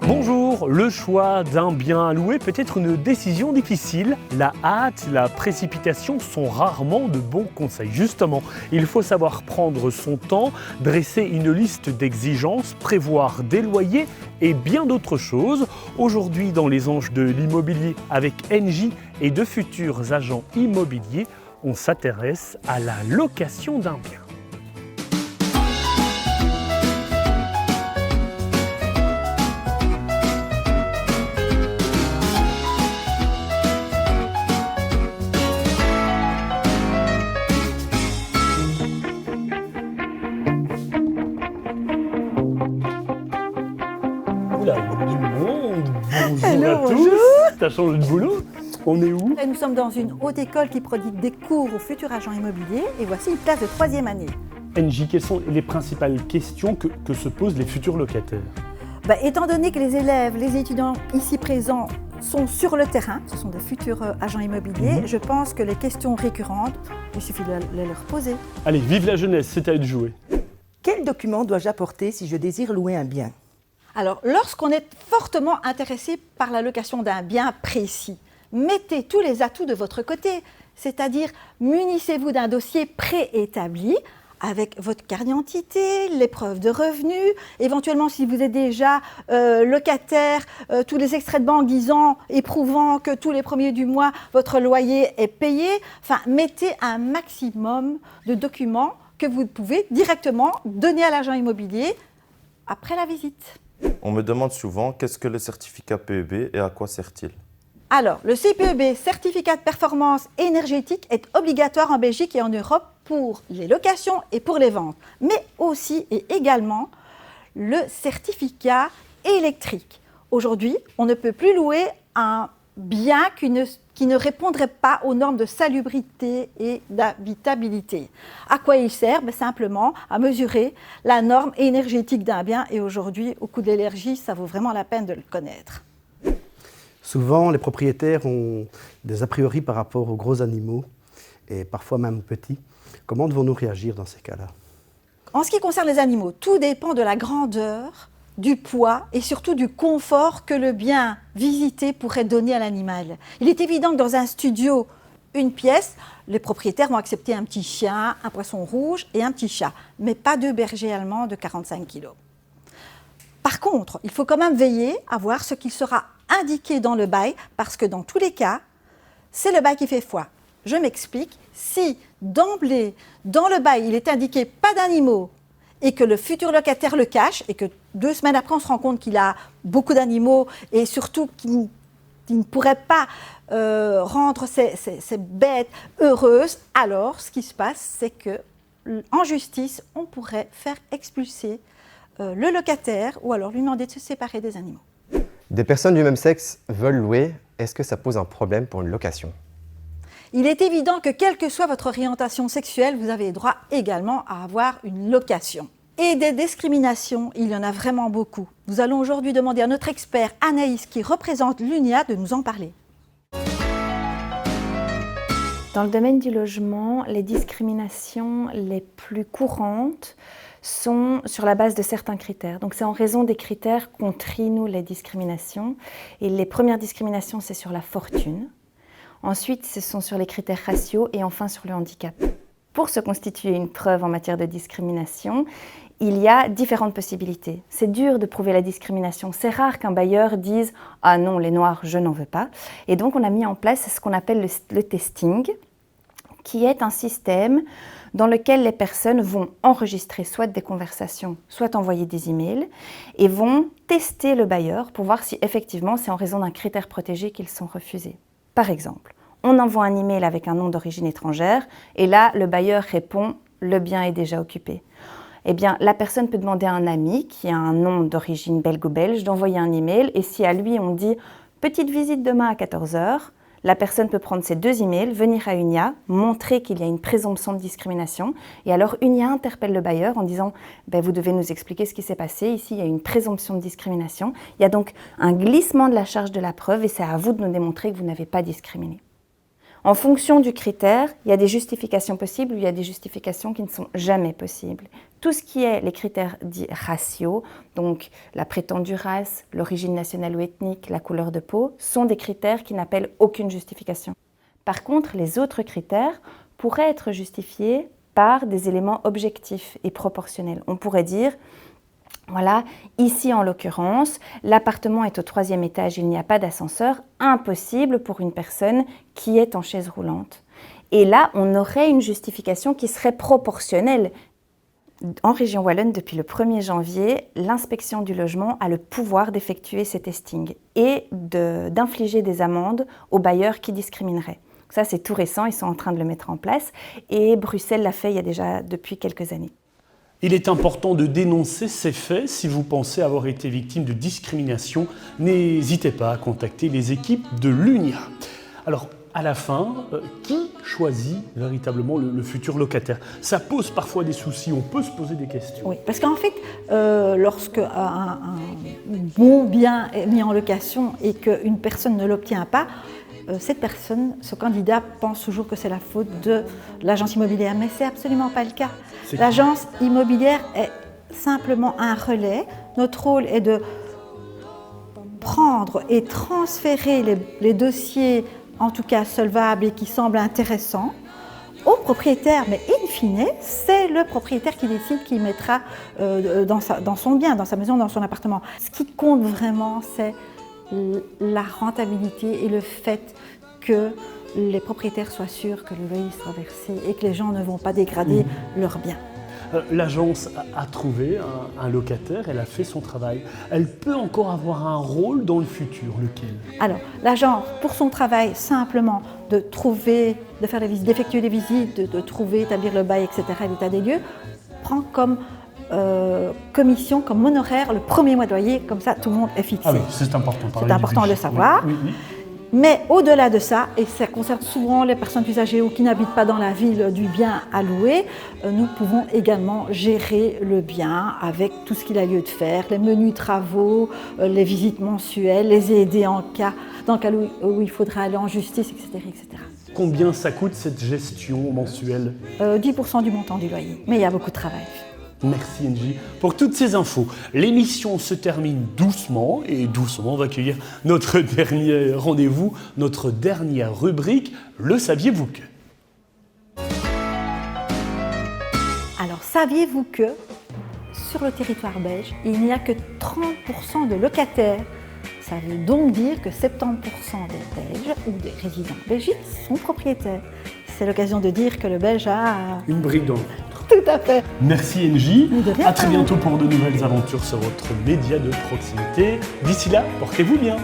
Bonjour, le choix d'un bien à louer peut être une décision difficile. La hâte, la précipitation sont rarement de bons conseils. Justement, il faut savoir prendre son temps, dresser une liste d'exigences, prévoir des loyers et bien d'autres choses. Aujourd'hui, dans les anges de l'immobilier avec Engie et de futurs agents immobiliers, on s'intéresse à la location d'un bien. Oula, il y a du monde. Bonjour Hello, à tous. bonjour. T'as changé de boulot? On est où? Là, nous sommes dans une haute école qui prodigue des cours aux futurs agents immobiliers et voici une classe de 3e année. Engie, quelles sont les principales questions que se posent les futurs locataires? Étant donné que les élèves, les étudiants ici présents sont sur le terrain, ce sont des futurs agents immobiliers, je pense que les questions récurrentes, il suffit de les leur poser. Allez, vive la jeunesse, c'est à eux de jouer. Quels documents dois-je apporter si je désire louer un bien? Alors, lorsqu'on est fortement intéressé par la location d'un bien précis, mettez tous les atouts de votre côté, c'est-à-dire munissez-vous d'un dossier préétabli avec votre carte d'identité, les preuves de revenus, éventuellement si vous êtes déjà locataire, tous les extraits de banque disant, éprouvant que tous les premiers du mois, votre loyer est payé. Enfin, mettez un maximum de documents que vous pouvez directement donner à l'agent immobilier après la visite. On me demande souvent qu'est-ce que le certificat PEB et à quoi sert-il? Alors, le CPEB, certificat de performance énergétique, est obligatoire en Belgique et en Europe pour les locations et pour les ventes, mais aussi et également le certificat électrique. Aujourd'hui, on ne peut plus louer un bien qui ne répondrait pas aux normes de salubrité et d'habitabilité. À quoi il sert? Simplement à mesurer la norme énergétique d'un bien et aujourd'hui, au coût de l'énergie, ça vaut vraiment la peine de le connaître. Souvent, les propriétaires ont des a priori par rapport aux gros animaux et parfois même aux petits. Comment devons-nous réagir dans ces cas-là? En ce qui concerne les animaux, tout dépend de la grandeur, du poids et surtout du confort que le bien visité pourrait donner à l'animal. Il est évident que dans un studio, une pièce, les propriétaires vont accepter un petit chien, un poisson rouge et un petit chat, mais pas deux bergers allemands de 45 kg. Par contre, il faut quand même veiller à voir ce qui sera indiqué dans le bail, parce que dans tous les cas, c'est le bail qui fait foi. Je m'explique, si d'emblée, dans le bail, il est indiqué pas d'animaux, et que le futur locataire le cache, et que 2 semaines après, on se rend compte qu'il a beaucoup d'animaux, et surtout qu'il ne pourrait pas rendre ces bêtes heureuses, alors ce qui se passe, c'est qu'en justice, on pourrait faire expulser le locataire, ou alors lui demander de se séparer des animaux. Des personnes du même sexe veulent louer, est-ce que ça pose un problème pour une location? Il est évident que quelle que soit votre orientation sexuelle, vous avez droit également à avoir une location. Et des discriminations, il y en a vraiment beaucoup. Nous allons aujourd'hui demander à notre expert Anaïs, qui représente l'UNIA, de nous en parler. Dans le domaine du logement, les discriminations les plus courantes sont sur la base de certains critères. Donc c'est en raison des critères qu'on trie, nous, les discriminations. Et les premières discriminations, c'est sur la fortune. Ensuite, ce sont sur les critères raciaux et enfin sur le handicap. Pour se constituer une preuve en matière de discrimination, il y a différentes possibilités. C'est dur de prouver la discrimination. C'est rare qu'un bailleur dise « Ah non, les noirs, je n'en veux pas ». Et donc on a mis en place ce qu'on appelle le testing, qui est un système dans lequel les personnes vont enregistrer soit des conversations, soit envoyer des emails, et vont tester le bailleur pour voir si effectivement c'est en raison d'un critère protégé qu'ils sont refusés. Par exemple, on envoie un email avec un nom d'origine étrangère, et là, le bailleur répond « le bien est déjà occupé ». Eh bien, la personne peut demander à un ami qui a un nom d'origine belge ou belge d'envoyer un email, et si à lui on dit « petite visite demain à 14 h », la personne peut prendre ces 2 emails, venir à UNIA, montrer qu'il y a une présomption de discrimination. Et alors UNIA interpelle le bailleur en disant « vous devez nous expliquer ce qui s'est passé. Ici, il y a une présomption de discrimination. » Il y a donc un glissement de la charge de la preuve et c'est à vous de nous démontrer que vous n'avez pas discriminé. En fonction du critère, il y a des justifications possibles ou il y a des justifications qui ne sont jamais possibles. Tout ce qui est les critères dits raciaux, donc la prétendue race, l'origine nationale ou ethnique, la couleur de peau, sont des critères qui n'appellent aucune justification. Par contre, les autres critères pourraient être justifiés par des éléments objectifs et proportionnels. On pourrait dire, voilà, ici en l'occurrence, l'appartement est au 3e étage, il n'y a pas d'ascenseur, impossible pour une personne qui est en chaise roulante. Et là, on aurait une justification qui serait proportionnelle. En région wallonne, depuis le 1er janvier, l'inspection du logement a le pouvoir d'effectuer ces testings et d'infliger des amendes aux bailleurs qui discrimineraient. Ça, c'est tout récent, ils sont en train de le mettre en place et Bruxelles l'a fait il y a déjà depuis quelques années. Il est important de dénoncer ces faits. Si vous pensez avoir été victime de discrimination, n'hésitez pas à contacter les équipes de l'UNIA. Alors, à la fin, qui choisit véritablement le futur locataire? Ça pose parfois des soucis, on peut se poser des questions. Oui, parce qu'en fait, lorsque un bon bien est mis en location et qu'une personne ne l'obtient pas, cette personne, ce candidat, pense toujours que c'est la faute de l'agence immobilière, mais ce n'est absolument pas le cas. L'agence immobilière est simplement un relais. Notre rôle est de prendre et transférer les dossiers, en tout cas solvables et qui semblent intéressants, au propriétaire. Mais in fine, c'est le propriétaire qui décide qu'il mettra dans son bien, dans sa maison, dans son appartement. Ce qui compte vraiment, c'est la rentabilité et le fait que les propriétaires soient sûrs que le loyer sera versé et que les gens ne vont pas dégrader leurs biens. L'agence a trouvé un locataire, elle a fait son travail. Elle peut encore avoir un rôle dans le futur, lequel? Alors, l'agence, pour son travail, simplement de trouver, de faire des visites, d'effectuer des visites, de trouver, établir le bail, etc., l'état des lieux, prend comme commission, comme honoraire le 1er mois de loyer, comme ça tout le monde est fixé. Ah oui, c'est important. C'est important de le savoir. Oui, oui. Mais au-delà de ça, et ça concerne souvent les personnes usagères ou qui n'habitent pas dans la ville du bien à louer, nous pouvons également gérer le bien avec tout ce qu'il a lieu de faire, les menus travaux, les visites mensuelles, les aider dans le cas où il faudra aller en justice, etc., etc. Combien ça coûte cette gestion mensuelle? 10% du montant du loyer, mais il y a beaucoup de travail. Merci NJ pour toutes ces infos. L'émission se termine doucement et doucement on va accueillir notre dernier rendez-vous, notre dernière rubrique, le saviez-vous que? Alors saviez-vous que sur le territoire belge, il n'y a que 30% de locataires? Ça veut donc dire que 70% des Belges ou des résidents belgiques sont propriétaires. C'est l'occasion de dire que le Belge a une brique dans le ventre. Tout à fait. Merci NJ. De rien. À très bientôt pour de nouvelles aventures sur votre média de proximité. D'ici là, portez-vous bien.